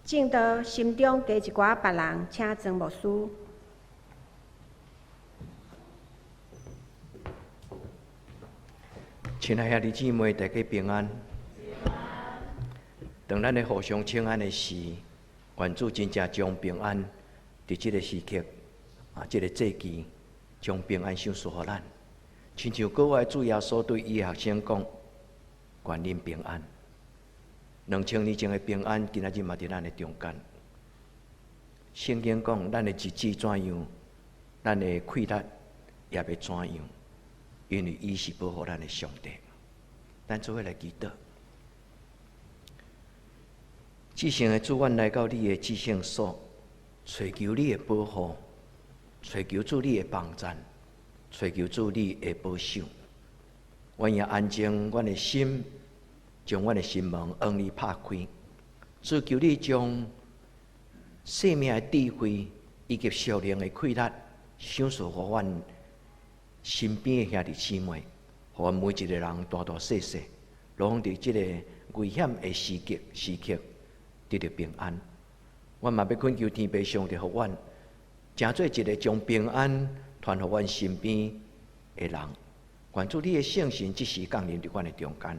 正道心中加一寡别人，请曾牧师。亲爱兄弟姊妹，大家平安。当咱咧互相请安的时，愿主真正将平安伫即个时刻即个节期，将平安赏赐予咱。亲像各位主耶稣对伊的学生讲：“愿恁平安。”2000年前的平安，今仔日嘛伫咱的中间。圣经讲，咱的日子怎样，咱的快乐也要怎样，因为伊是保护咱的上帝。咱做伙来祈祷。至圣的主，阮来到你的至圣所，寻求你的保护，寻求主你的帮助，寻求主你的保守。阮也安静阮的心，将阮的心门向你拍开。主求你将生命的智慧以及属灵的快乐，赏赐予阮身边的兄弟姊妹，予阮每一个人大大细细，拢伫即个危险的时刻得到平安。阮嘛要恳求天父上帝，予阮诚做一个将平安传予阮身边的人。愿主你的圣神即时降临伫阮的中间，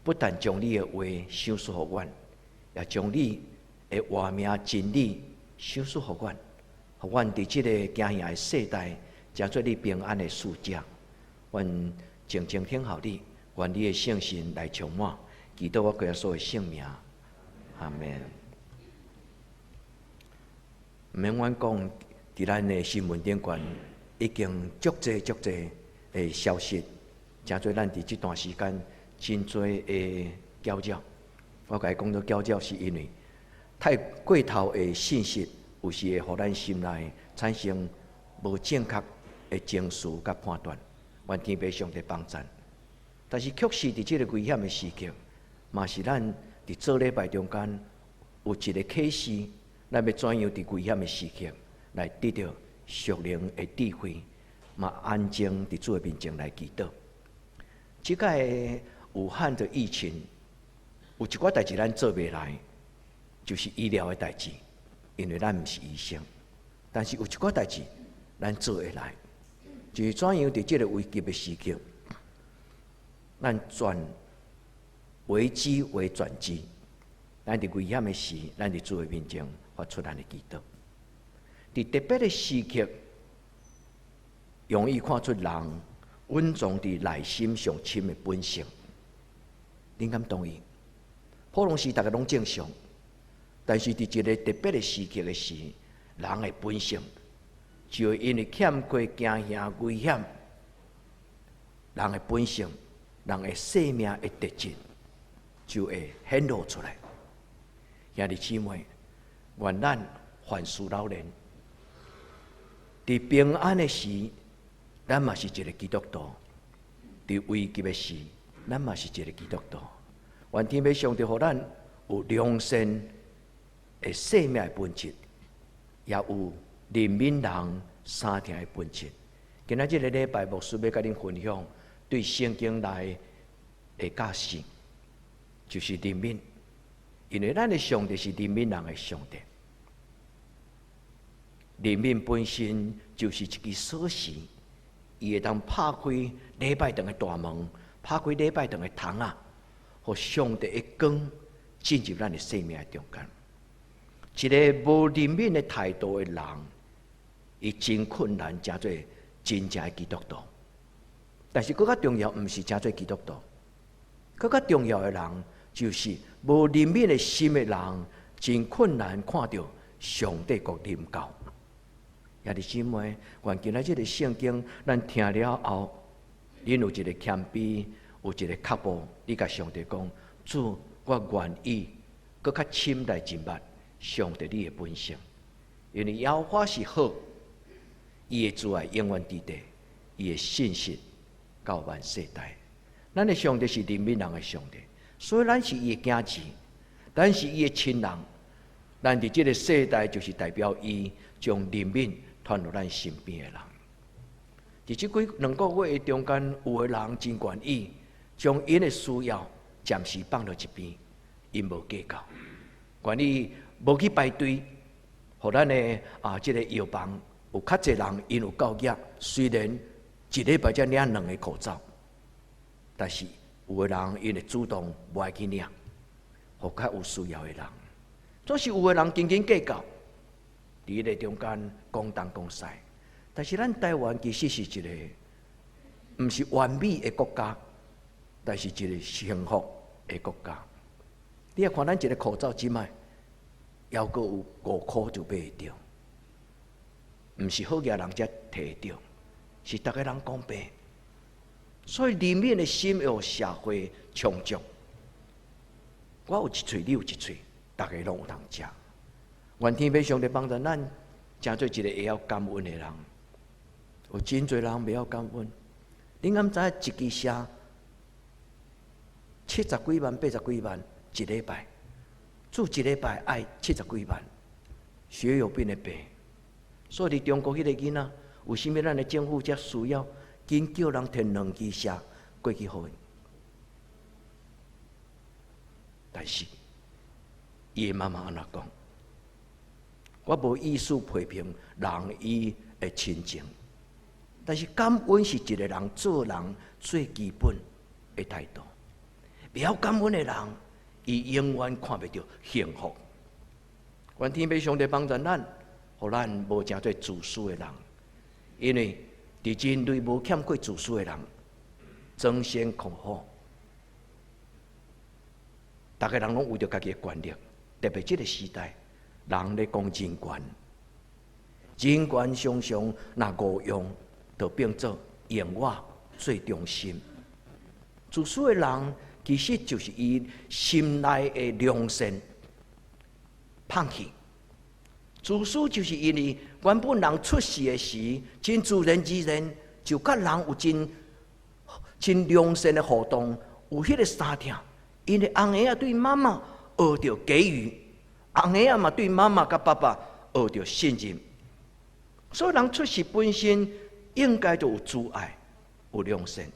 不但将你的话赏赐予阮，也将你的话命真理赏赐予阮，予阮伫即个惊吓的世代，诚做你平安的使者。阮静静听候你，愿你的圣神来充满，祈祷我耶稣的圣名，阿门。毋免阮讲，伫咱的新闻顶悬已经足济的消息，诚做咱伫即段时间真侪的搅扰。我甲伊讲做搅扰，是因为太过头的信息，有时会互咱心内产生无正确的情绪甲判断。愿天父上帝帮助。但是确实伫即个危险的时刻，嘛是咱伫做礼拜中间有一个启示，咱要怎样伫危险的时刻来得到属灵的智慧，嘛安静伫主的面前来祈祷。即届武汉的疫情，有一寡代志咱做袂来，就是医疗的代志，因为咱毋是医生。但是有一寡代志咱做会来，就是怎样伫即个危急的时刻，咱转危机为转机。咱伫危险的时，咱伫主的面前发出咱的祈祷。伫特别的时刻，容易看出人稳重伫内心上深的本性。恁敢同意？普通时大家拢正常，但是伫一个特别的时刻的时，人的本性就会因为欠缺惊吓危险，人的本性、人的生命的特质就会显露出来。兄弟姊妹，愿咱凡事老练，伫平安的时，咱嘛是一个基督徒；伫危急的时，咱嘛是一个基督徒。愿天父上帝，互咱有良善的生命的本质，也有怜悯人三听的本质。今仔日个礼拜，牧师要甲恁分享对圣经内的假释，就是怜悯。因为咱的上帝是怜悯人的上帝，怜悯本身就是一支锁匙，伊会当拍开礼拜堂的大门，拍开礼拜堂的窗仔，互上帝的光进入咱的生命的中间。一个无怜悯的态度的人，伊真困难，诚做真正的基督徒。但是更较重要，毋是诚做基督徒，更较重要的人，就是无怜悯的心的人，真困难看到上帝国临到。兄弟姊妹，愿今仔日个圣经，咱听了后，恁有一个谦卑，有一个脚步，你甲上帝讲：主，我愿意更较深来明白上帝你的本性，因为耶和华是好，伊的慈爱永远伫地，伊的信实到万世代。咱的上帝是怜悯人的上帝。所以咱是伊的囝子，咱是伊的亲人，咱伫即个世代就是代表伊将怜悯传到咱身边的人。伫即2个月的中间，有的人真愿意将因的需要暂时放到一边，因无计较。关于无去排队，互咱的这个药房有较侪人因有够额，虽然一礼拜才领2个口罩，但是有的人因会主动无爱去领，互较有需要的人。总是有的人斤斤计较，伫迄个中间讲东讲西。但是咱台湾其实是一个毋是完美的国家，但是一个幸福的国家。你看咱一个口罩即卖，还阁有5块就买得到，毋是好业人才摕得到，是逐个人公平。所以里面的心要有社会充足。我有一喙，你有一喙，逐个拢有通食。愿天父上帝帮助咱，诚做一个会晓感恩的人。有真侪人袂晓感恩。你敢知一支社70几万、80几万一礼拜，住一礼拜爱70几万，血有病的病。所以伫中国迄个囡仔，为甚物咱的政府才需要紧叫人摕2支社过去互伊？但是，伊的妈妈安怎讲？我无意思批评人伊的亲情。但是感恩是一个人做人最基本的态度。不晓感恩的人，伊永远看不到幸福。愿天父上帝帮助咱，互咱无诚做自私的人。因为伫人类无欠过自私的人，争先恐后，逐个人拢有着家己的权利。特别这个时代，人咧讲人权，人权常常若误用。就变做用我最中心。自私的人其实就是伊心内的良善放弃。自私就是因为原本人出世的时，真自然而然就甲人有真良善的互动，有迄个相听。因为翁仔对妈妈学着给予，翁仔嘛对妈妈甲爸爸学着信任。所以人出世本身。应该就有慈爱，有良善，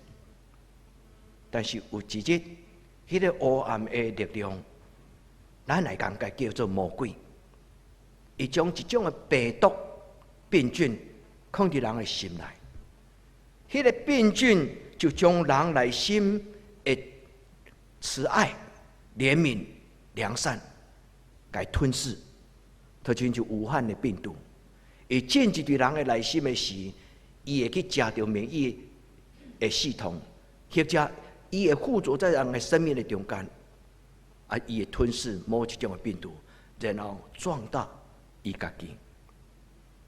但是有一日，迄个黑暗的力量，咱来讲该叫做魔鬼，伊将一种的病毒病菌放伫人的心内，迄个病菌就将人内心的慈爱、怜悯、良善，该吞噬，它亲像武汉的病毒，伊进入对人的内心的时。伊会去食着免疫的系统，或者伊会附着在人的生命的中间，伊会吞噬某一种的病毒，然后壮大伊家己。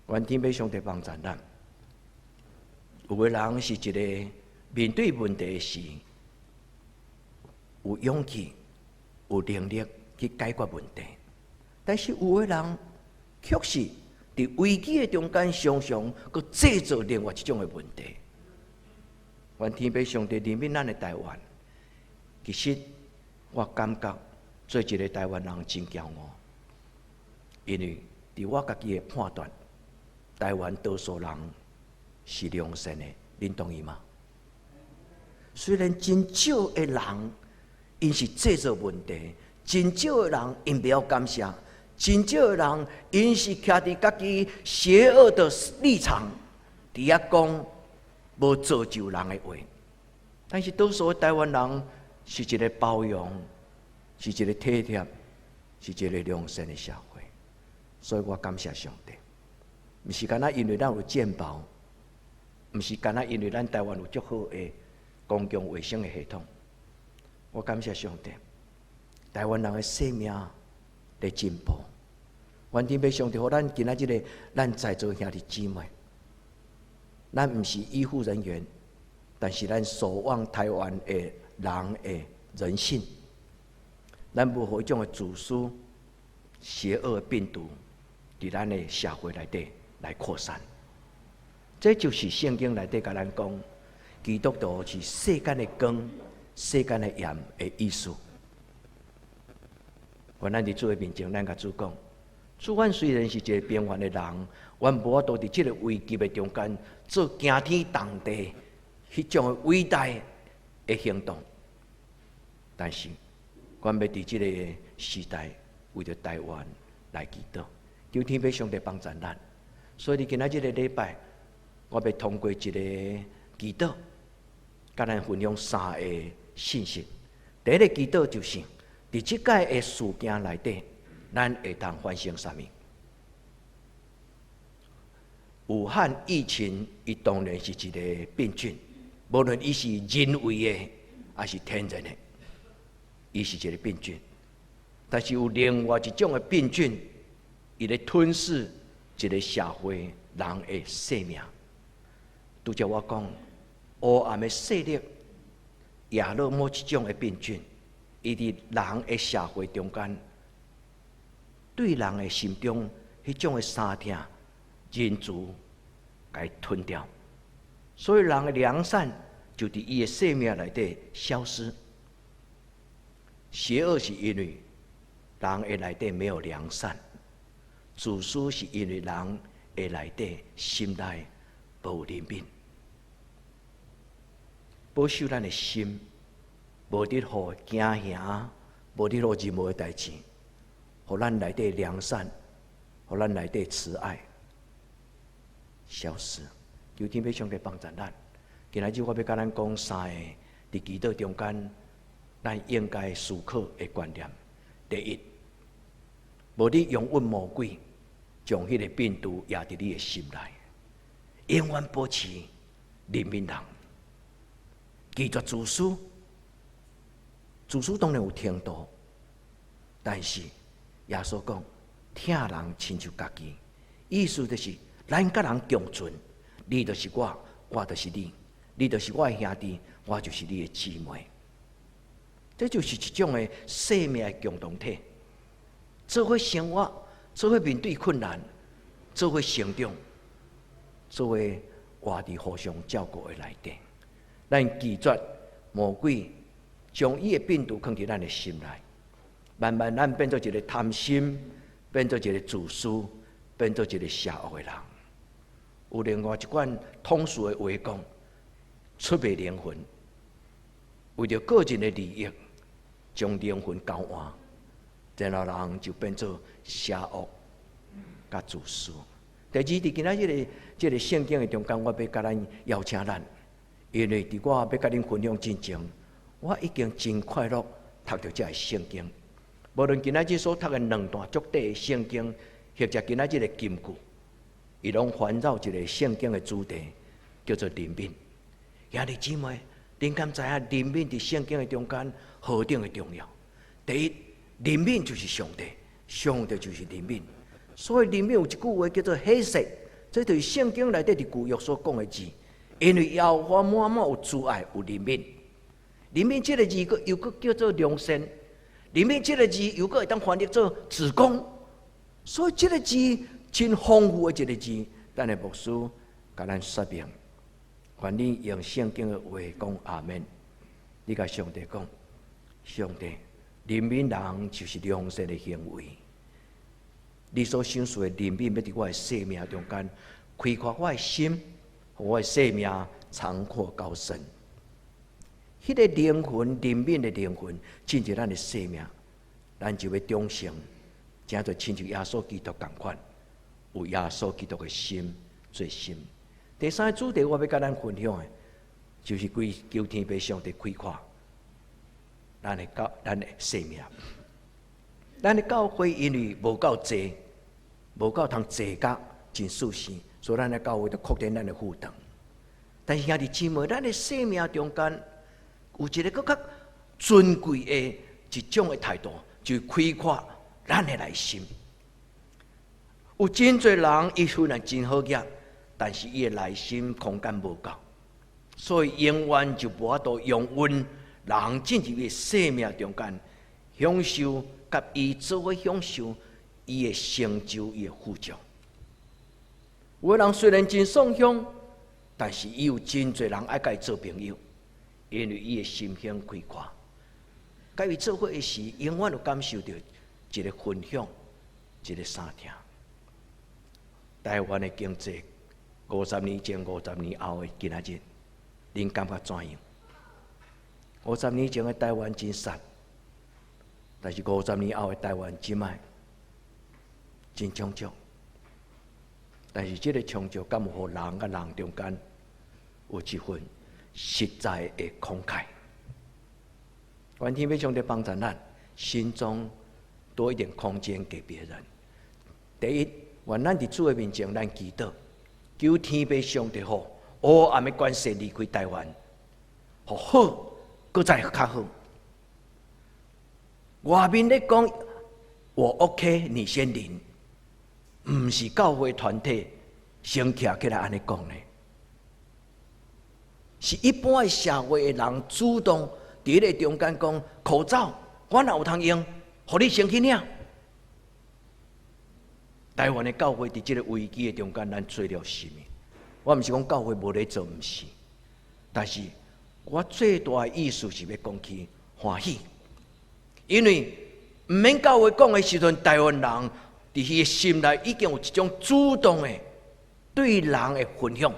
愿天父上帝帮助咱。有的人是一个面对问题时，有勇气、有能力去解决问题，但是有的人却是。伫危机的中间，常常佮制造另外一种的问题。愿天父上帝怜悯咱的台湾。其实我感觉做一个台湾人真骄傲，因为伫我家己的判断，台湾多数人是良善的，恁同意吗？虽然真少的人因是制造问题，真少的人因不要感谢。真少的人，因是徛伫家己邪恶的立场，伫遐讲无造就人的话。但是多数的台湾人是一个包容，是一个体贴，是一个良善的社会。所以我感谢上帝，毋是干那因为咱有健保，毋是干那因为咱台湾有足好的公共卫生的系统。我感谢上帝，台湾人的生命在进步。愿天父上帝，互咱今仔日个咱在座兄弟姊妹，咱毋是医护人员，但是咱守望台湾的人的人性，咱无互迄种的自私、邪恶的病毒伫咱的社会内底来扩散。这就是圣经内底甲咱讲，基督徒是世间的光、世间的盐的意思。愿咱伫主的面前，咱甲主讲。主，阮虽然是一个边缘的人，阮无法度伫即个危机的中间做惊天动地迄种伟大的行动，但是，阮要伫即个时代为着台湾来祈祷，求天父上帝帮助咱。所以你今仔日个礼拜，我要通过一个祈祷，甲咱分享3个信息。第一个祈祷就是，伫即届的事件内底，咱会当反省啥物？武汉疫情，伊当然是一个病菌，无论伊是人为的还是天然的，伊是一个病菌。但是有另外一种的病菌，伊咧吞噬一个社会人的生命。拄则我讲，黑暗的势力，亚勒某一种的病菌，伊伫人的社会中间，对人的心中迄种的三痛、人慈，该吞掉。所以人的良善就伫伊的生命内底消失。邪恶是因为人的内底没有良善，自私是因为人的内底心内无怜悯。保守咱的心，无伫互惊吓，无伫互任何的代志，互咱内底良善，互咱内底慈爱消失。求天父上帝帮助咱。今仔日我要甲咱讲3个伫祈祷中间，咱应该思考的观念。第一，无你用运魔鬼，将迄个病毒压伫你的心内，永远保持怜悯人。拒绝自私，自私当然有程度，但是耶稣讲，疼人亲像家己，意思就是咱甲人共存，你就是我，我就是你，你就是我的兄弟，我就是你的姊妹。这就是一种的生命的共同体，做伙生活，做伙面对困难，做伙成长，做伙活伫互相照顾的内底。咱拒绝魔鬼将伊的病毒放伫咱的心内，慢慢咱变做一个贪心，变做一个自私，变做一个邪恶的人。有另外一款通俗的话讲，出卖灵魂，为着个人的利益，将灵魂交换，然后人就变做邪恶甲自私。第二，伫今仔日这个圣经的中间，我要甲咱邀请咱。因为伫我要甲恁分享之前，我已经真快乐读到这个圣经。无论今仔日所读的2段足短的圣经，或者今仔日的金句，伊拢环绕一个圣经的主题，叫做怜悯。兄弟姊妹，恁敢知影怜悯伫圣经的中间何等的重要？第一，怜悯就是上帝，上帝就是怜悯。所以怜悯有一句话叫做喜舍，这就是圣经内底伫旧约所讲的字。因为耶和华满满有慈爱，有怜悯。怜悯这个字，又叫做良善。怜悯这个字，又会当翻译做慈公。所以这个字真丰富的一个字。咱的牧师甲咱说明，愿你用圣经的话讲阿门。你甲上帝讲，上帝怜悯人就是良善的行为。你所想说的怜悯，要伫我的生命中间开阔我的心。我的生命长阔高深，迄个灵魂怜悯的灵魂进入咱的生命，咱就要忠诚，正做亲像耶稣基督共款，有耶稣基督的心做心。第三个主题，我要甲咱分享的，就是求天父上帝开阔咱的生命。咱的教会因为无够济，无够通坐甲真舒适。所以，咱的教会就扩展咱的负担。但是，兄弟姊妹，咱的生命中间有一个更较尊贵的一种的态度，就是开阔咱的内心。有真侪人，伊虽然真好业，但是伊的内心空间无够，所以永远就无法度用运人进入伊生命中间，享受甲伊做伙享受伊的成就，伊的富足。有的人虽然真爽享，但是伊有真侪人爱甲伊做朋友，因为伊的心胸开阔。甲伊做伙的时，永远有感受到一个分享，一个相听。台湾的经济，50年前、50年后的今仔日，恁感觉怎样？50年前的台湾真sad，但是50年后的台湾即摆真充足，但是这个充足敢有互人甲人中间有一份实在的慷慨？愿天父上帝帮助咱，心中多一点空间给别人。第一，愿咱伫主的面前，咱祈祷，求天父上帝好，黑暗的关系离开台湾，好，搁再较好。外面咧讲我 OK， 你先领，唔是教会团体先站起来安尼讲呢，是一般的社会的人主动伫咧中间讲口罩，我若有通用，互你先去领。台湾的教会伫这个危机的中间，咱做了什么？我毋是讲教会无咧做，毋是，但是我最大的意思是要讲起欢喜。因为唔免教会讲的时阵，台湾人伫伊的心内已经有一种主动的对人的分享。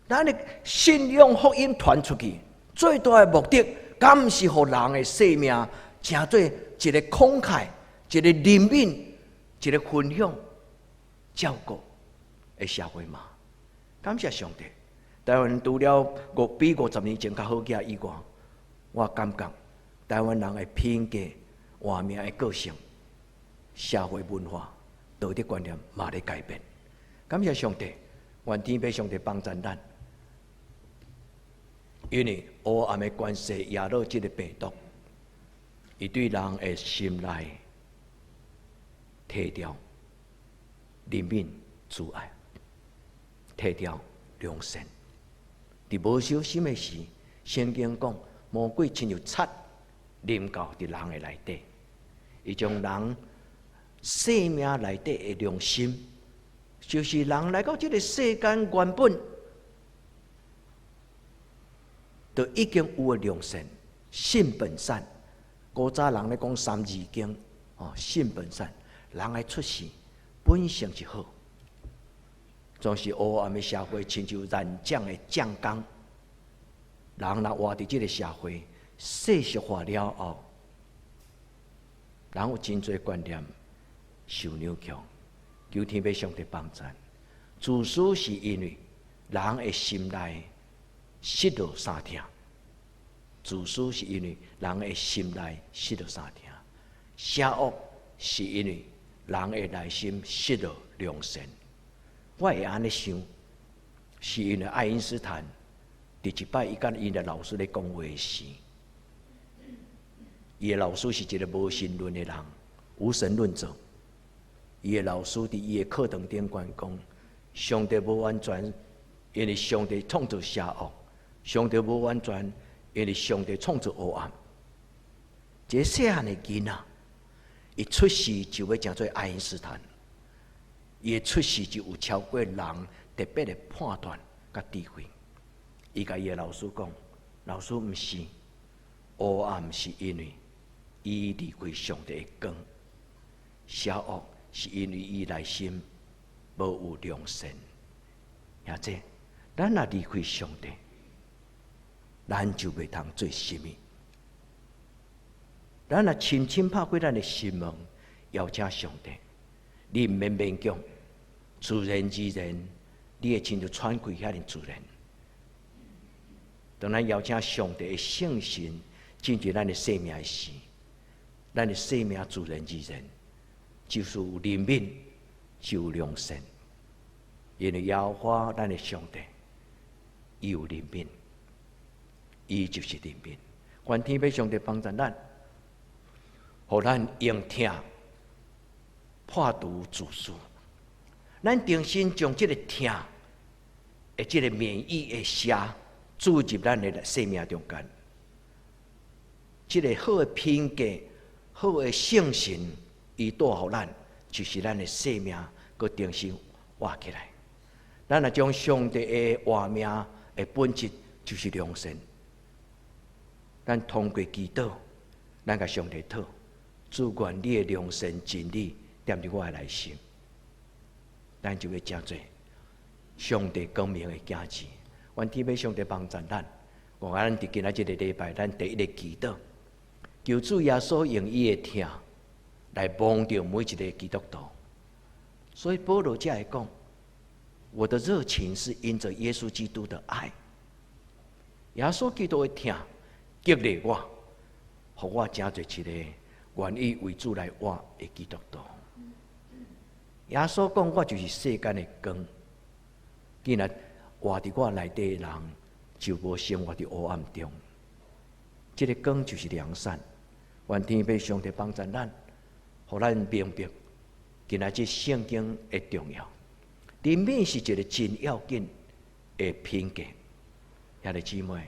咱的信仰福音传出去，最大的目的，敢毋是互人的生命成做一个慷慨、一个怜悯、一个分享、照顾的社会嘛？感谢上帝，台湾除了比50年前较好起来以外，我感觉台湾人的品格、活命的个性、社会文化、道德观念嘛在改变。感谢上帝，愿天父上帝帮助咱，因为黑暗的关系压落这个病毒，伊对人的心内提掉怜悯、慈爱，提掉良善。伫无小心的时，圣经讲魔鬼亲像贼临到伫人的内底，伊将人生命内底的良心，就是人来到这个世间原本就已经有的良善，性本善。古早人咧讲三字经，性本善，人的出世本性是好，总是黑暗的社会，亲像燃酱的酱缸。人若活伫这个社会世俗化了后，人有真侪观念受扭曲，求天父上帝帮助。自私是因为人的心内失落三听，自私是因为人的心内失落三听，邪恶是因为人的内心失落良善。我会安尼想，是因为爱因斯坦第一摆伊甲伊的老师咧讲话时，伊的老师是一个无神论的人，无神论者。伊的老师伫伊的课堂顶讲，上帝无完全，因为上帝创造邪恶；上帝无完全，因为上帝创造黑暗。这个细汉的囡仔，伊出世就要成做爱因斯坦，伊的出世就有超过人特别的判断甲智慧。伊甲伊的老师讲，老师毋是，黑暗是因为伊离开上帝的光，邪恶是因为伊内心无有良善。也即，咱若离开上帝，咱就袂通做什么。咱若深深拍开咱的心门，邀请上帝，你毋免勉强，自然而然，你会亲像喘气遐尼自然。当咱邀请上帝的圣神进入咱的生命时，咱的生命自然而然就是有怜悯，就有良善。因为耶和华咱的上帝，伊有怜悯，伊就是怜悯。愿天父上帝帮助咱，互咱用听破除自私。咱重新将这个听的这个免疫的声注入咱的生命中间，这个好的品格、好的圣神，伊带互咱，就是咱的生命，佮重新活起来。咱若将上帝的活命的本质，就是良善。咱通过祈祷，咱甲上帝讨，主愿你的良善真理踮伫我的内心，咱就会成做上帝光明的子子。愿天父上帝帮助咱，我咱伫今仔日个礼拜，咱第一个祈祷，求主耶稣用伊的疼来帮助每一个基督徒。所以保罗才会讲：我的热情是因着耶稣基督的爱。耶稣基督的疼激励我，互我成做一个愿意为主来活的基督徒。耶稣讲：我就是世间的光。既然活伫我内底的人，就无生活伫黑暗中。这个光就是良善。愿天父上帝帮助咱，互咱明白今仔日圣经的重要。人命是一个真要紧的品格。兄弟姊妹，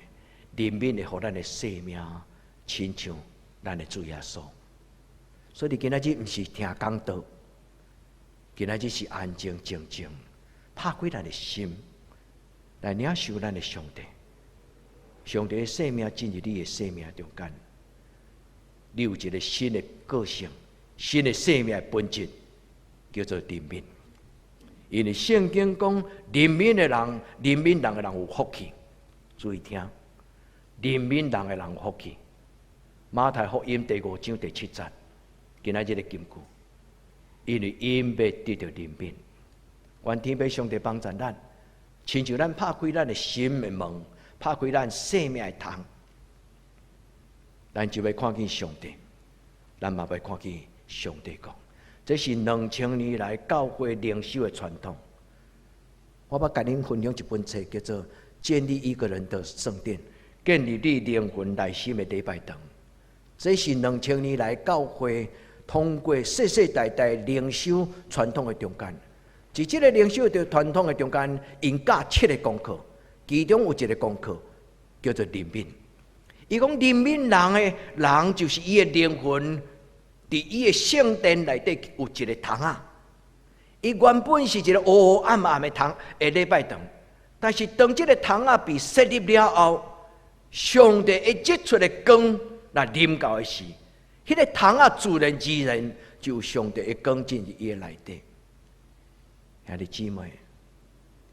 人命会互咱的生命亲像咱的主耶稣。所以你今仔日毋是听讲道，今仔日是安静静静，拍开咱的心，来领受咱的上帝。上帝的生命进入你的生命中间，你有一个新的个性、新的生命的本质，叫做人民。因为圣经讲，人民的人有福气。注意听，人民人的人有福气。马太福音第5章第7节，今仔日的金句，因为因要得到人民。愿天父上帝帮助咱，亲像咱拍开咱的心的门。拍开咱生命的窗，咱就要看见上帝，咱嘛要看见上帝讲，这是2000年来教会灵修的传统。我要跟您分享一本册，叫做《建立一个人的圣殿，建立你灵魂内心的礼拜堂》。这是2000年来教会通过世世代代灵修传统的中间，在这个灵修的传统的中间，因教7个功课。其中有一个功课叫做怜悯。伊讲怜悯人的人，就是伊的灵魂，伫伊的圣殿内底有一个堂啊。伊原本是一个黑暗暗的堂的礼拜堂，但是当这个堂啊被设立了后，上帝一接出的光来临到的时，迄个堂啊自然而然就有上帝的光进入伊的内底。兄弟姊妹，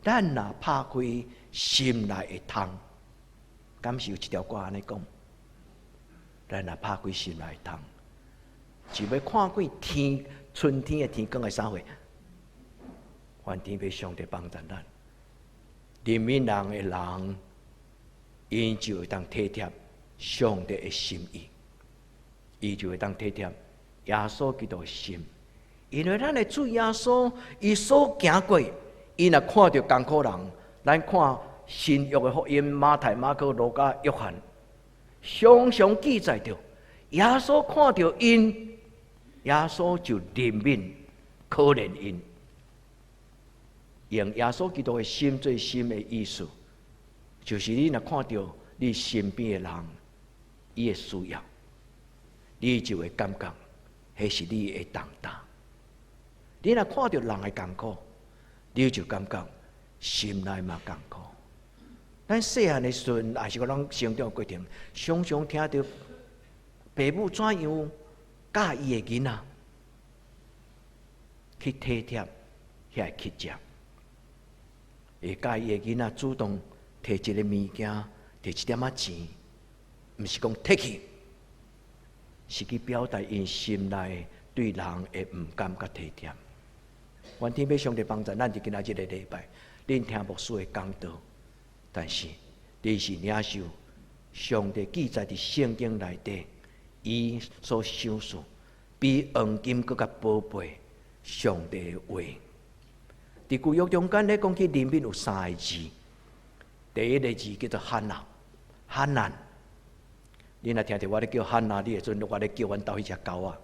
咱若拍开心内的窗，敢是有一条歌安尼讲？咱若拍开心内的窗，就要看见天春天的天光的啥货？愿天父上帝帮助咱，人民人的人，因就会当体贴上帝的心意，伊就会当体贴耶稣基督的心，因为咱的主耶稣，伊所行过，伊若看到艰苦人。咱看新约的福音，马太、马可、路加、约翰，常常记载着耶稣看到因，耶稣就怜悯、可怜因，用耶稣基督的心最深的意思，就是你若看到你身边的人，伊的需要，你就会感觉，迄是你的重担。你若看到人的艰苦，你就感觉。心内嘛艰苦，咱细汉的时阵，也是个咱成长过程，常常听到父母怎样教伊的囡仔去体贴遐乞食，会教伊的囡仔主动摕一个物件，摕一点仔钱，毋是讲摕去，是去表达因心内对人的毋甘甲体贴。愿天父上帝帮助咱，就今仔日个礼拜。恁听牧师的讲道，但是你是领受上帝记载伫圣经内底，伊所想述比黄金更加宝贝上帝的话。伫旧约中间咧讲起怜悯有3个字，第一个字叫做罕纳，罕难。你若听着我咧叫罕纳，你会准我咧叫阮兜迄只狗啊，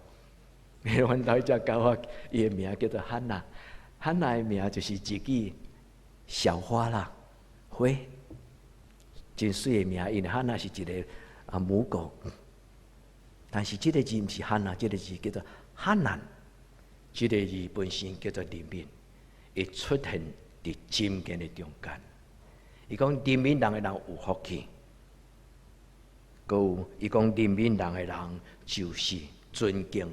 阮兜迄只狗啊，伊的名叫做罕纳。罕纳的名就是自己。小花啦，花，真水的名，因为汉娜是一个母狗，但是这个字不是汉娜，这个字叫做汉难，这个字本身叫做怜悯，会出现伫经典的中间。伊讲怜悯人的人有福气，有伊讲怜悯人的人就是尊敬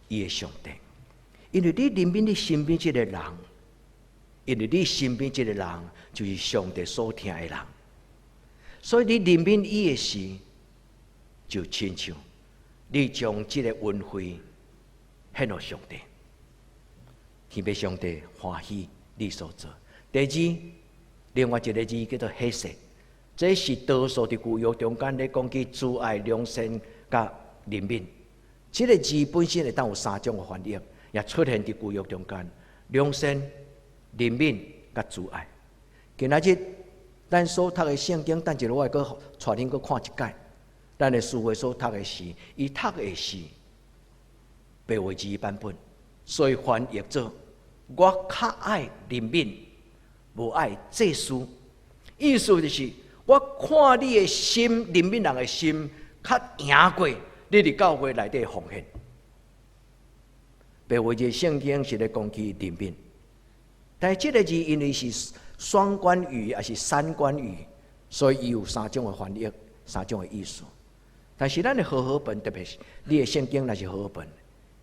伊的上帝，因为你怜悯你身边这个人。因为你身边这个人就是上帝所听的人，所以你怜悯伊的时，就亲像你将这个恩惠献给上帝，天父上帝欢喜你所做。第二，另外一个字叫做喜舍，这是多数的旧约中间咧讲起慈爱、良善、甲怜悯。这个字本身会当有三种的翻译，也出现伫旧约中间：良善、怜悯、甲慈爱。今仔日咱所读的圣经，等一下我会搁带恁搁看一解。咱的思维所读的是，伊读的是白话字版本，所以翻译做：我较爱怜悯，无爱祭祀。意思就是，我看你的心，怜悯人的心，较赢过你伫教会内底的奉献。白话字圣经是咧讲起怜悯，但是这个字因为是双关语还是三关语，所以伊有三种的翻译，三种的意思。但是咱的和合本，特别是你的圣经，那是和合本，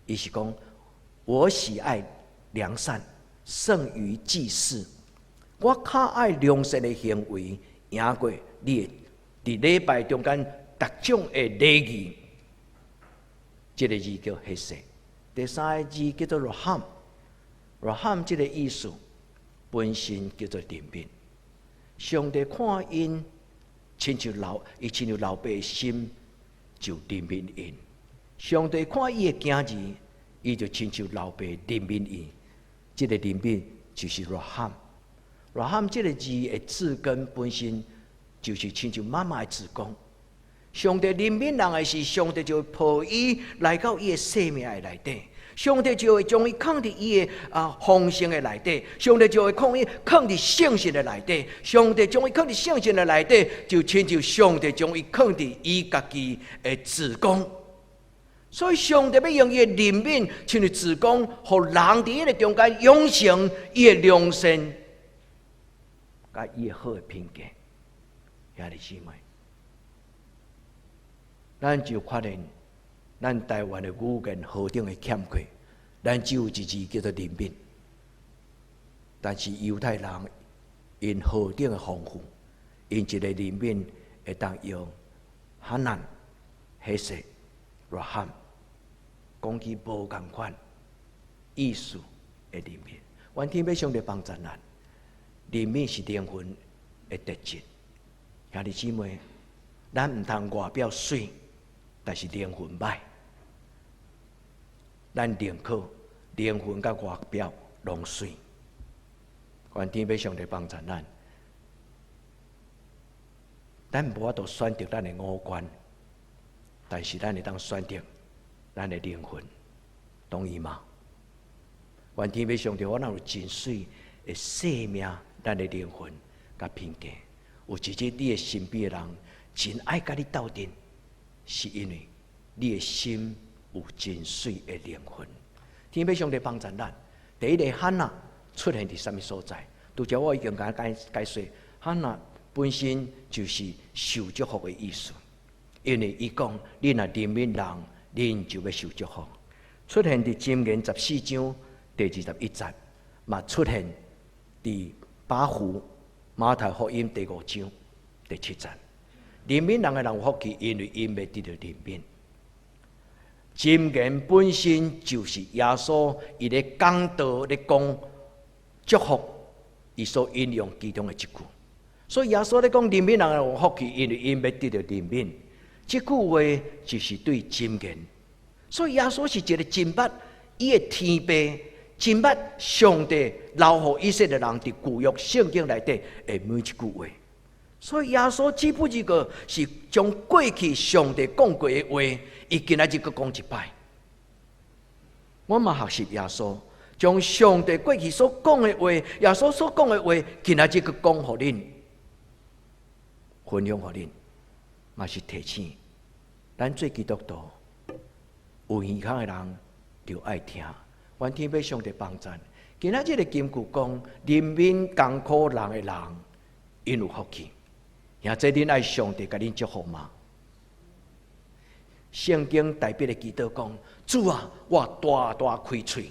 伊是讲我喜爱良善，胜于祭祀。我较爱良善的行为，赢过你伫礼拜中间各种的礼仪。这个字叫喜舍。第三个字叫做 raham，raham 这个意思本身叫做怜悯。上帝看因亲像老爸的心，就怜悯因。上帝看伊的囝儿，伊就亲像老爸怜悯伊。这个怜悯就是 raham。raham 这个字的字根本身就是亲像妈妈的子宫。上帝怜悯人的是，上帝就会抱伊来到伊的生命的内底，上帝就会将伊放伫伊的丰盛的内底，上帝就会放伊放伫圣性的内底，上帝将伊放伫圣性的内底，就亲像上帝将伊放伫伊家己的子宫。所以上帝要用伊的怜悯，像是子宫，互人伫迄个中间养成伊的良善，甲伊的好的品格。兄弟姊妹，咱就发现，咱台湾的语言何等的欠缺，咱只有一字叫做怜悯。但是犹太人因何等的丰富，因一个怜悯会当用哈难、喜舍、raham，讲起无共款意思的怜悯。愿天父上帝帮助咱，怜悯是灵魂的特质。兄弟姊妹，咱唔通外表水，但是灵魂歹。咱宁可灵魂甲外表拢水。愿天父上帝帮助咱，咱无法度选择咱的五官，但是咱会当选择咱的灵魂，同意吗？愿天父上帝，我若有真水的生命，咱的灵魂甲品格。有一日，你的身边的人真爱甲你斗阵，是因为你的心有真水的灵魂。天父上帝帮助咱。第一个汉娜出现伫什么所在？拄则我已经甲解说，汉娜本身就是受祝福的意思，因为伊讲，你若怜悯人，恁就要受祝福。出现伫箴言14章第21节，嘛出现伫巴胡马太福音第5章第7节。怜悯人的人有福气，因为因要得到怜悯。箴言本身就是耶稣伊咧讲道咧讲祝福，伊所引用其中的一句。所以耶稣咧讲怜悯人的人有福气，因为因要得到怜悯。这句话就是对箴言。所以耶稣是一个真捌伊的天父，真捌上帝留予以色列人伫旧约圣经内底的每一句话。所以耶稣只不过是将过去上帝讲过的话，伊今仔日佫讲一摆。我嘛学习耶稣，将上帝过去所讲的话，耶稣所讲的话，今仔日佫讲互恁，分享互恁，嘛是提醒咱做基督徒，有耳孔的人就爱听。愿天父上帝帮助。今仔日的金句讲，怜悯艰苦人的人，因有福气。也这恁爱上帝甲恁祝福吗？圣经代表的祈祷讲：主啊，我大大开嘴，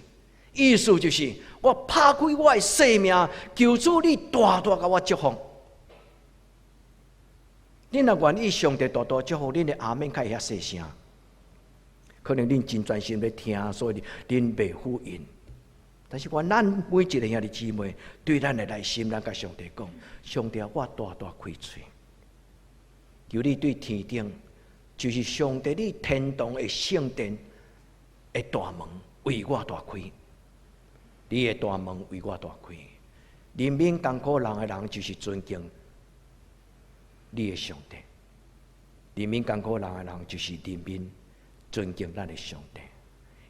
意思就是我拍开我的生命，求主你大大甲我祝福。恁若愿意上帝大大祝福，恁的阿门较会遐细声。可能恁真专心咧听，所以恁袂呼应。但是咱每一个兄弟姊妹，对咱的内心，咱甲上帝讲：上帝啊，我大大开嘴，求你对天顶，就是上帝你天堂的圣殿的大门为我大开，你的大门为我大开。人民艰苦人的人，就是尊敬你的上帝。人民艰苦人的人，就是人民尊敬咱的上帝。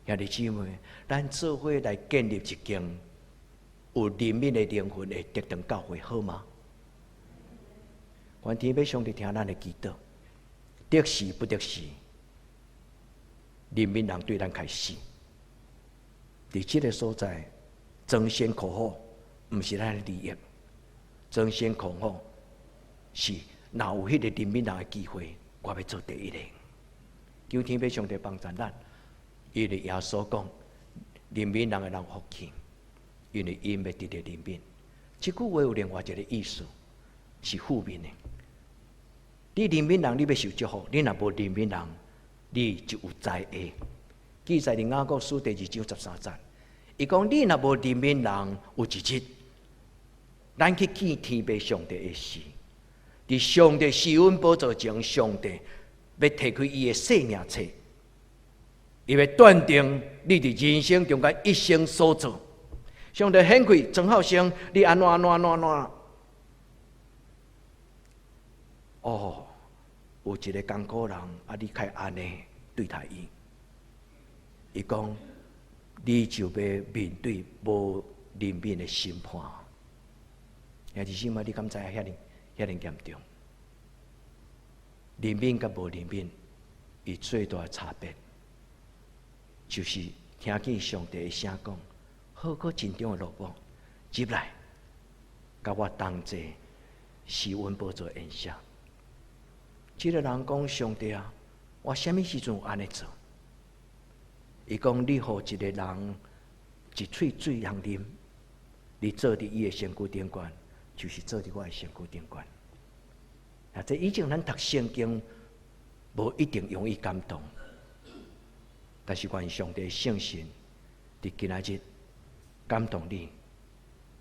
兄弟姊妹，咱做伙来建立一间有人民的灵魂的得堂教会，好吗？愿天父上帝听咱的祈祷，得时不得时，人民人对咱开始。伫这个所在，争先恐后，不是咱的利益，争先恐后是若有迄个人民人的机会，我要做第一个。求天父上帝帮助咱。因为耶稣讲，人民人的人福气，因为因要得到人民。这句话有另外一个意思，是负面的。你人民人，你要受祝福；你若无人民人，你就有灾厄。记载伫雅各书第2章13节，伊讲你若无人民人，有一日，咱去见天父上帝的事。伫上帝施恩宝座前，上帝要提开伊的生命册。伊要断定你伫人生中间一生所做，上帝显开曾浩生，你安怎？哦，有一个艰苦人，啊，你开安尼对待伊，伊讲你就要面对无人民的审判。兄弟姊妹，你敢知影遐尼严重？人民甲无人民，伊最大的差别。就是听见上帝的声讲，好过真正的萝卜，入来，甲我同齐施恩宝座宴下。这个人讲：上帝啊，我什么时阵有安尼做？伊讲：你互一个人一喙水通啉，你坐伫伊的身躯顶悬，就是坐伫我的身躯顶悬。啊，这以前咱读圣经，无一定容易感动。但是愿上帝的圣神伫今仔日感动你、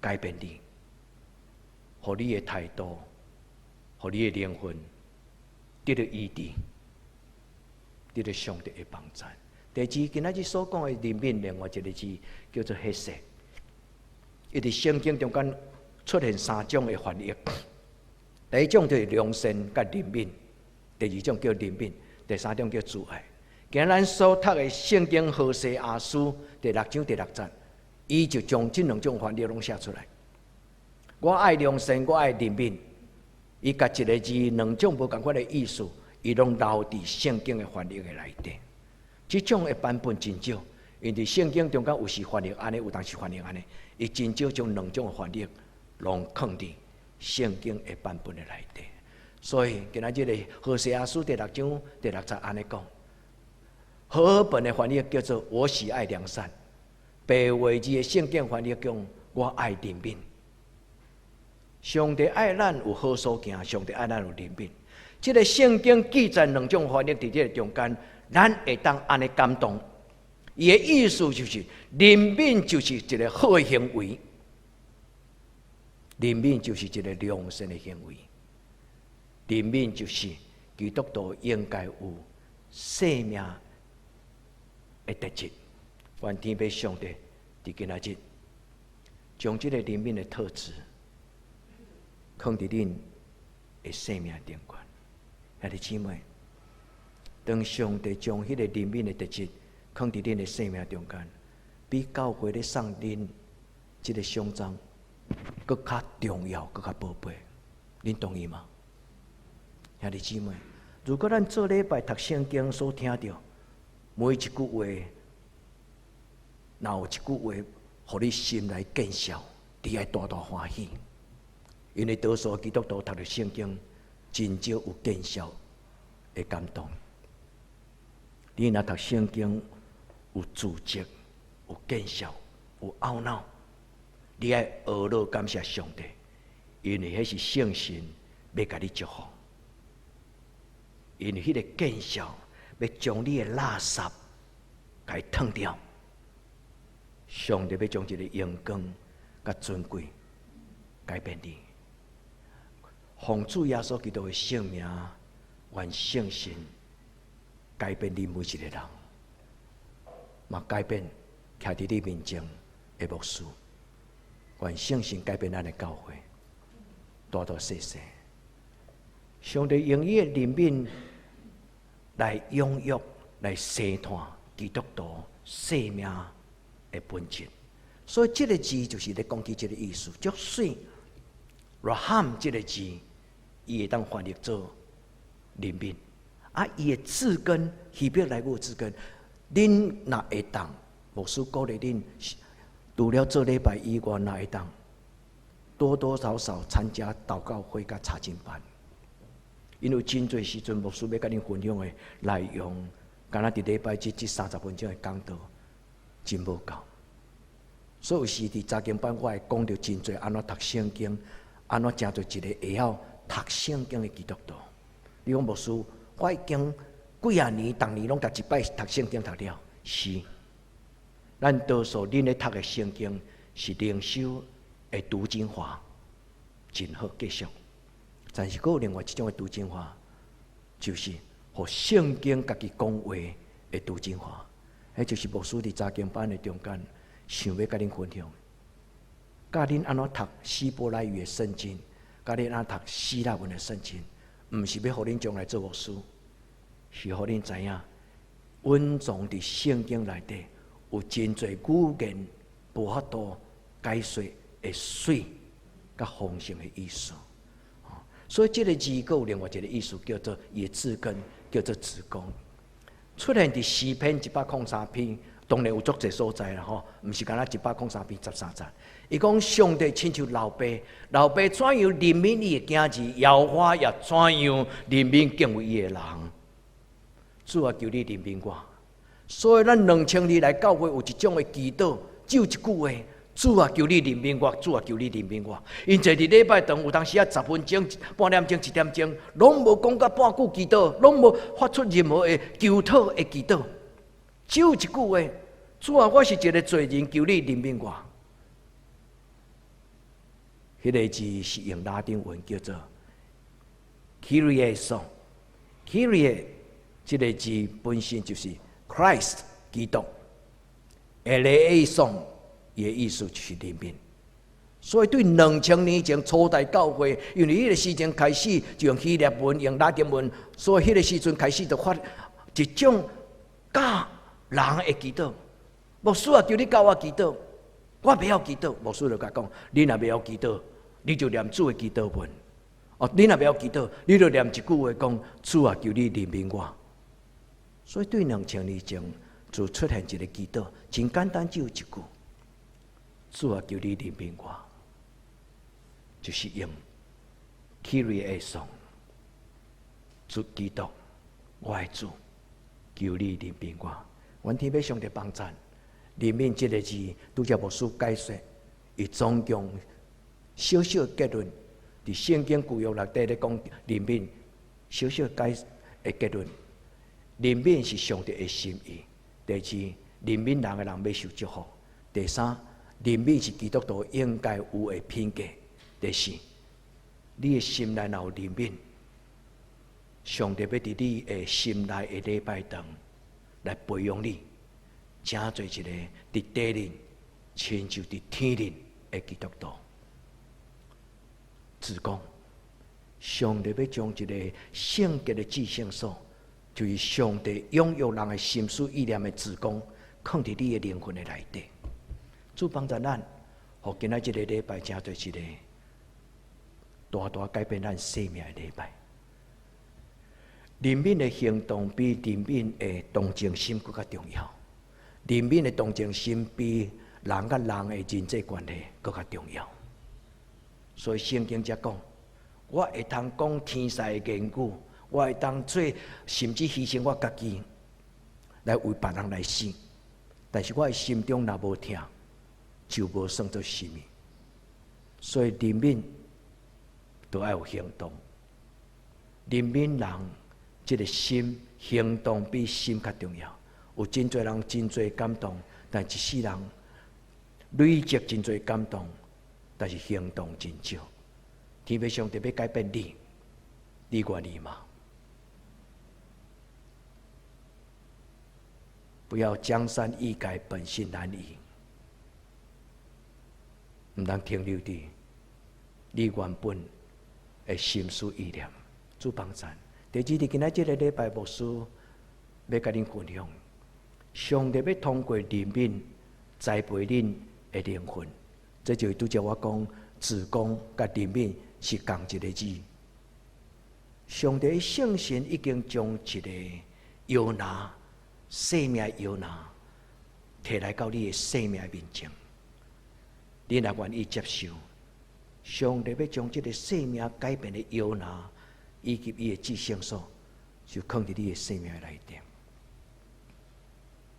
改变你，互你的态度、互你的灵魂得到医治，得到上帝的帮助。第二，今仔日所讲的人民，另外一个字叫做黑色。伊伫圣经中间出现3种的翻译，第一种就是良善甲人民，第二种叫人民，第三种叫自爱。今日咱所读的圣经何西阿书第6章第6节，伊就将这2种翻译拢写出来。我爱良善，我爱人民，伊甲一个字2种无同款的意思，伊拢留伫圣经的翻译的内底。这种的版本真少，因为圣经中间有时翻译安尼，有当时翻译安尼，伊真少将2种的翻译拢放伫圣经的版本的内底。所以今仔日的何西阿书第6章第6节安尼讲。和本的翻译叫做"我喜爱良善"，白话字的圣经翻译讲"我爱人民"。上帝爱咱有好所行，上帝爱咱有人民。这个圣经记载2种翻译伫这个中间，咱会当安尼感动。伊的意思就是，人民就是一个好的行为，人民就是一个良善的行为，人民就是基督徒应该有生命的特质。愿天父上帝伫今仔日，将这个人民的特质放伫恁的生命顶悬。兄弟姊妹，当上帝将迄个人民的特质放伫恁的生命中间，比教会咧送恁这个奖章更较重要，更较宝贝。恁同意吗？兄弟姊妹，如果咱做礼拜读圣经所听到每一句话，若有一句话，互你心内见效，你爱大大欢喜。因为多数基督徒读了圣经，真少有见效的感动。你若读圣经有自责、有见效、有懊恼，你爱学乐感谢上帝，因为迄是圣神要甲你祝福。因为迄个见效要将你的垃圾甲伊烫掉。上帝要将一个荣光、甲尊贵改变你，奉主耶稣基督的圣名，愿圣神改变你每一个人，嘛改变徛伫你面前的牧师，愿圣神改变咱的教会，大大小小。上帝用伊的怜悯来养育、来生团基督徒生命的本质。所以这个字就是咧讲起这个意思，足水。Raham 这个字，伊会当翻译做怜悯。啊，伊的字根，希伯来语字根，恁若会当，牧师鼓励恁，除了做礼拜以外，若会当多多少少参加祷告会甲查经班。因为真侪时阵，牧师要甲恁分享的内容，敢若伫礼拜这30分钟的讲道，真无够。所以有时伫查经班，我会讲到真侪安怎读圣经，安怎成做一个会晓读圣经的基督徒。你讲牧师，我已经几啊年，逐年拢逐一摆读圣经读了，是。咱多数恁咧读的圣经是灵修的读经法，真好继续。但是，有另外一种的读经法，就是互圣经家己讲话的读经法。迄就是牧师伫查经班的中间，想要甲恁分享，教恁安怎读希伯来语的圣经，教恁安怎读希腊文的圣经，毋是要互恁将来做牧师，是互恁知影，稳重伫圣经内底有真侪语言无法度解说的水甲丰盛的意思。所以这个字还有另外一个意思，叫做伊的字根，叫做子宫。出现伫诗篇103篇，当然有足侪所在啦吼，毋是干那103篇13节。伊讲上帝亲像老爸，老爸怎样怜悯伊的囝儿，耶和华也怎样怜悯敬畏伊的人。主啊，求你怜悯我。所以咱2000年来教会有一种的祈祷，只有一句话。主啊，求你怜悯我！主啊，求你怜悯我！因坐伫礼拜堂，有当时啊10分钟、半点钟、1点钟，拢无讲到半句祈祷，拢无发出任何的求讨的祈祷，只有一句话：主啊，我是一个罪人，求你怜悯我。迄个字是用拉丁文叫做 Kyrie Son。Kyrie 这个字本身就是 Christ 基督 ，Eleison。伊的意思就是怜悯，所以对2000年前初代教会，因为迄个时阵开始就用希腊文、用拉丁文，所以迄个时阵开始就发一种教人的祈祷。牧师啊，叫你教我祈祷，我不晓祈祷。牧师就甲讲：你若不晓祈祷，你就念主的祈祷文。哦，你若不晓祈祷，你就念一句话讲：主啊，求你怜悯我。所以对2000年前就出现一个祈祷，真简单，只有一句。主啊，求你怜悯我，就是用 Kyrie Son， 主基督，我的主，求你怜悯我。愿天父上帝帮助，怜悯这个字，拄则牧师解说，伊总共小小结论，伫圣经旧约内底咧讲怜悯，小小的结论，怜悯是上帝的心意。第二，怜悯人的人要受祝福。第三，怜悯是基督徒应该有的品格。第四，你的心内若有怜悯，上帝要伫你的心内的礼拜堂来培养你，成做一个伫地人亲像伫天人的基督徒。子宫，上帝要将一个圣洁的至圣所，就是上帝拥有人的心思意念的子宫，放伫你的灵魂的内底。主帮助咱，互今仔这个礼拜成做一个大大改变咱生命的礼拜。怜悯的行动比怜悯的同情心更加重要。怜悯的同情心比人甲人的人际关系更加重要。所以圣经才讲，我会通讲天使的言语，我会当做甚至牺牲我家己来为别人来死，但是我的心中若无疼，就无算作什么。所以怜悯都要有行动。怜悯人，这个心行动比心较重要。有真侪人真侪感动，但一世人累积真侪感动，但是行动真少。天父上帝要改变你，你愿意吗？不要江山易改，本性难移。唔通停留伫你原本的心思意念。主帮咱。第二，今仔这个礼拜牧师要甲恁分享，上帝要通过怜悯栽培恁的灵魂。这就是拄则我讲，自讲甲怜悯是同一个字。上帝的圣神已经将一个摇篮，生命摇篮摕来到你的生命面前。你若愿意接受，上帝要将这个生命改变的摇篮，以及伊的至圣所，就放伫你的生命内底。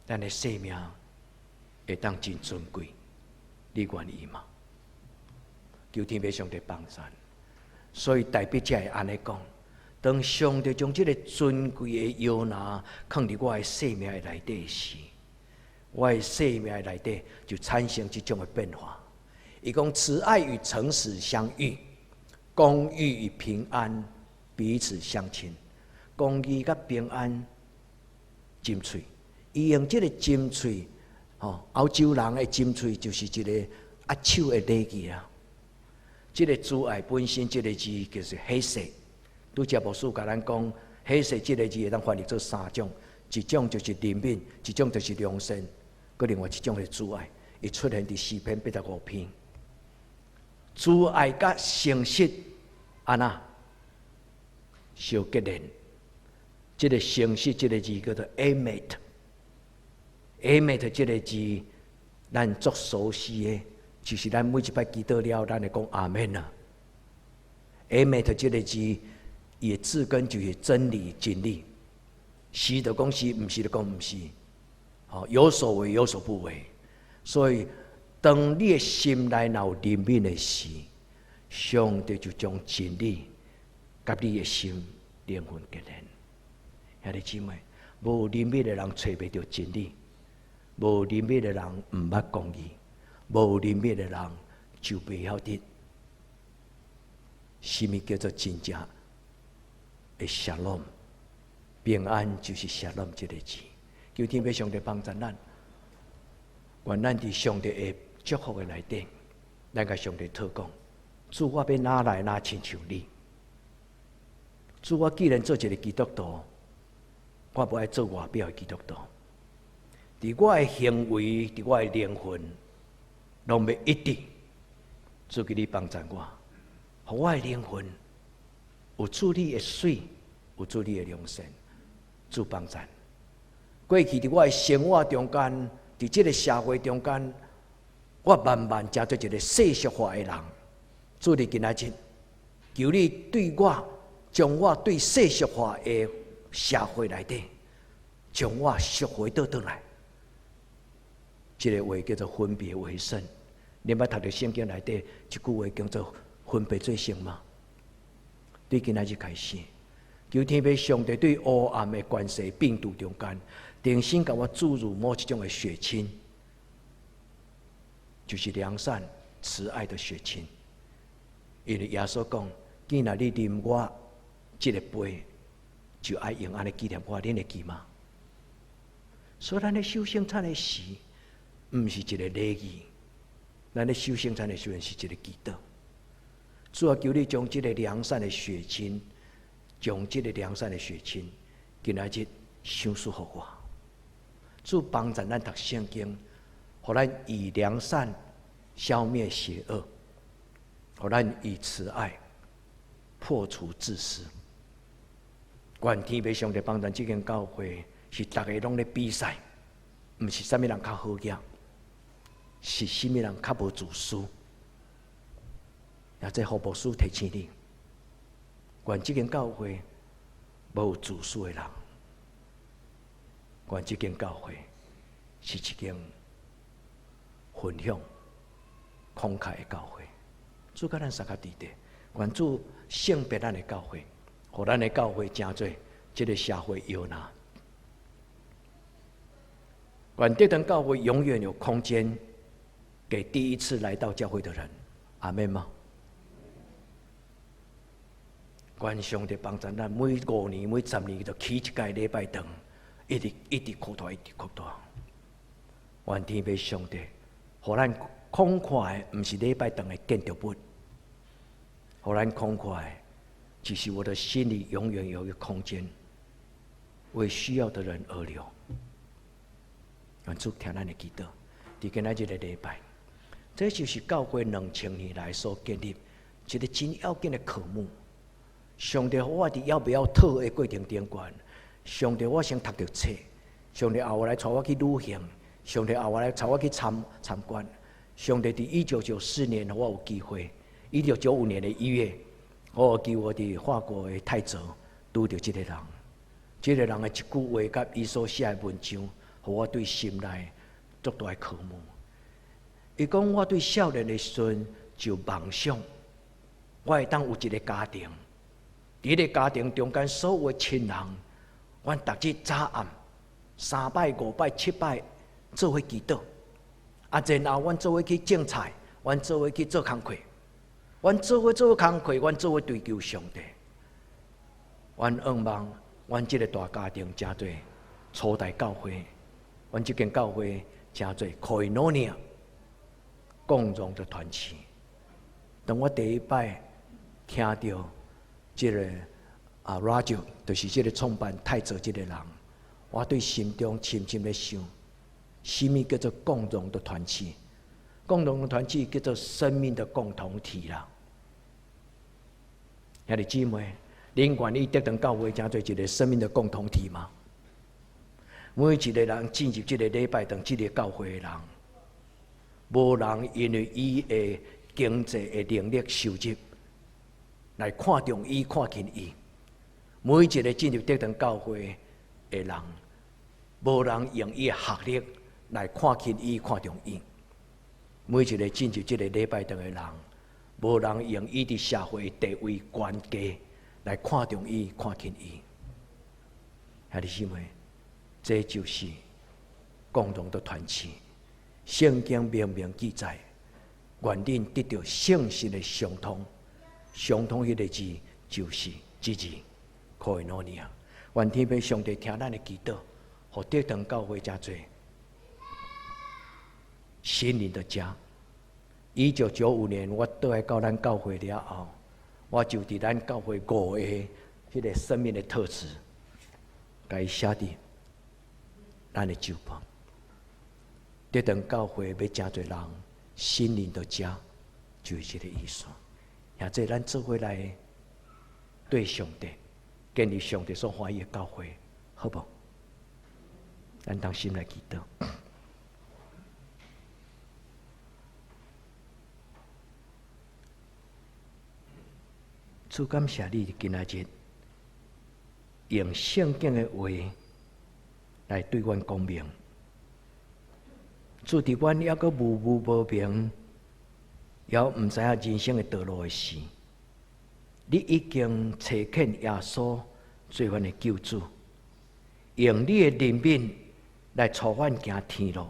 咱的生命会当真尊贵，你愿意吗？求天父上帝帮咱。所以代笔才会安尼讲：当上帝将这个尊贵的摇篮放伫我的生命内底时，我的生命内底就产生这种的变化。伊讲慈爱与诚实相遇，公义与平安彼此相亲。公义甲平安金喙，伊用这个金喙，欧洲人的金喙就是一个握手的礼仪啊。这个主爱本身这个字就是喜色，拄则牧师甲咱讲，喜色这个字会当翻译做三种，一种就是怜悯，一种就是良善，佮另外一种是主爱，伊出现伫诗篇85篇。主爱甲诚实安那相结连，这个诚实这个字叫做 emet。emet 这个字，咱足熟悉的，就是咱每一摆祈祷了，咱会讲阿门啊。emet 这个字，伊的字根就是真理、真理。是就讲是，毋是就讲毋是。有所为，有所不为。所以，当你的心内若有怜悯的时，上帝就将真理甲你的心灵魂结连。兄弟姊妹，无怜悯的人找袂到真理，无怜悯的人毋捌公义，无怜悯的人就袂晓得什么叫做真正的沙龙。平安就是沙龙这个字。求天父上帝帮助咱，愿咱伫上帝的祝福的内底，咱甲上帝讨讲：主，我要哪来哪亲像你？主，我既然做一个基督徒，我不爱做外表的基督徒。伫我的行为，伫我的灵魂，拢要一致。主，求你帮助我，互我的灵魂有主你的水，有主你的良善。主帮助。过去伫我的生活中间，伫这个社会中间，我慢慢成做一个世俗化的人。主，你今仔日，求你对我，将我对世俗化的社会内底，将我赎回倒来。这个话叫做分别为圣。你捌读到圣经内底一句话叫做分别做圣吗？对今仔日开始。求天父上帝对黑暗的关系病毒中间，重新给我注入某一种的血清，就是良善、慈爱的血清。因为耶稣讲：既然你啉我这个杯，就爱用安尼纪念我，恁会记吗？所以咱咧守圣餐的时，毋是一个礼仪，咱咧守圣餐的时阵是一个祈祷。主啊，求你将这个良善的血清。将这个良善的血清，今仔日赏赐互我。主帮助咱读圣经，互咱以良善消灭邪恶，互咱以慈爱破除自私。愿天父上帝帮助这间教会，是大家拢咧比赛，毋是啥物人较好嘢，是啥物人较无自私。也即何牧师提醒你。愿这间教会无自私的人，愿这间教会是一间分享、慷慨的教会。主甲咱三个弟弟，愿主圣别咱的教会，互咱的教会成做这个社会摇篮。愿这堂教会永远有空间给第一次来到教会的人，阿们吗？愿上帝帮助咱每5年、每10年就起一届礼拜堂，一直扩大，一直扩大。愿天父上帝，互咱慷慨，不是礼拜堂的建筑物，互咱慷慨，只是我的心里永远有一个空间，为需要的人而留。愿主听咱的祈祷，伫今仔日的礼拜，这就是教会2000年来所建立一个真要紧的科目。上帝，我伫要不要讨的过程中间，上帝，我先读着册，上帝后来带我去旅行，上帝后来带我去参观。上帝伫1994年，我有机会；1995年的1月，我有机会伫法国的泰泽拄着这个人。这个人的一句话，甲伊所写的文章，互我对心内足大的渴慕。伊讲，我对少年的时阵就梦想，我会当有一个家庭。伫迄个家庭中间，所有的亲人，阮逐日早暗3摆、5摆、7摆做伙祈祷，然后阮做伙去种菜，阮做伙去做工课，阮做伙做工课，阮做伙追求上帝。阮盼望阮即个大家庭真侪初代教会，阮即间教会真侪可以努力共荣的团契。当我第一摆听到这个Roger， 就是这个创办泰泽这个人，我对心中深深的想，什么叫做共荣的团契？共荣的团契叫做生命的共同体啦。兄弟姊妹，恁愿意得到教会真做一个生命的共同体吗？每一个人进入这个礼拜堂、这个教会的人，无人因为伊的经济的能力、收入来看重伊、看轻伊。每一个进入这堂教会的人，无人用伊的学历来看轻伊、看重伊。每一个进入这个礼拜堂的人，无人用伊伫社会地位、关系来看重伊、看轻伊。兄弟姊妹，这就是共同的团契。圣经明明记载，愿恁得到圣神的相通。相通迄个字就是这字，可以努力啊！愿天父上帝听咱的祈祷，互这堂教会真侪心灵的家。1995年，我倒来到咱教会了后，我就伫咱教会5个迄个生命的特质，甲伊写伫咱的酒棚。这堂教会要真侪人心灵的家，就是这个意思。也这咱做伙来对上帝建立上帝所欢喜的教会，好不好？咱当心来祈祷。主感谢你今仔日用圣经的话来对阮讲明，主伫阮还阁无无明，也毋知影人生的道路的时，你已经找见耶稣做阮的救主，用你的怜悯来带阮行天路。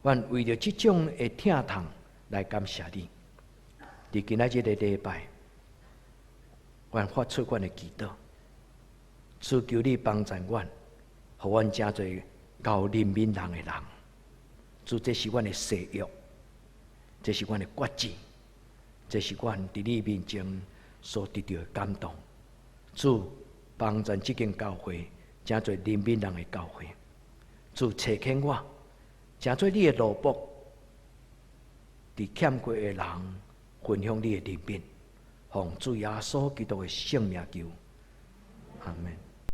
阮为着这种的疼痛来感谢你。伫今仔日的礼拜，阮发出阮的祈祷，主求你帮助阮，互阮真侪够怜悯人的人。主，这是阮的誓约，这是阮的决志，这是阮伫你面前所得到的感动。主，帮助这间教会，真侪怜悯人的教会。主，找见我，真侪你的奴仆，伫欠缺的人分享你的怜悯。奉主耶稣基督的圣名求，阿门。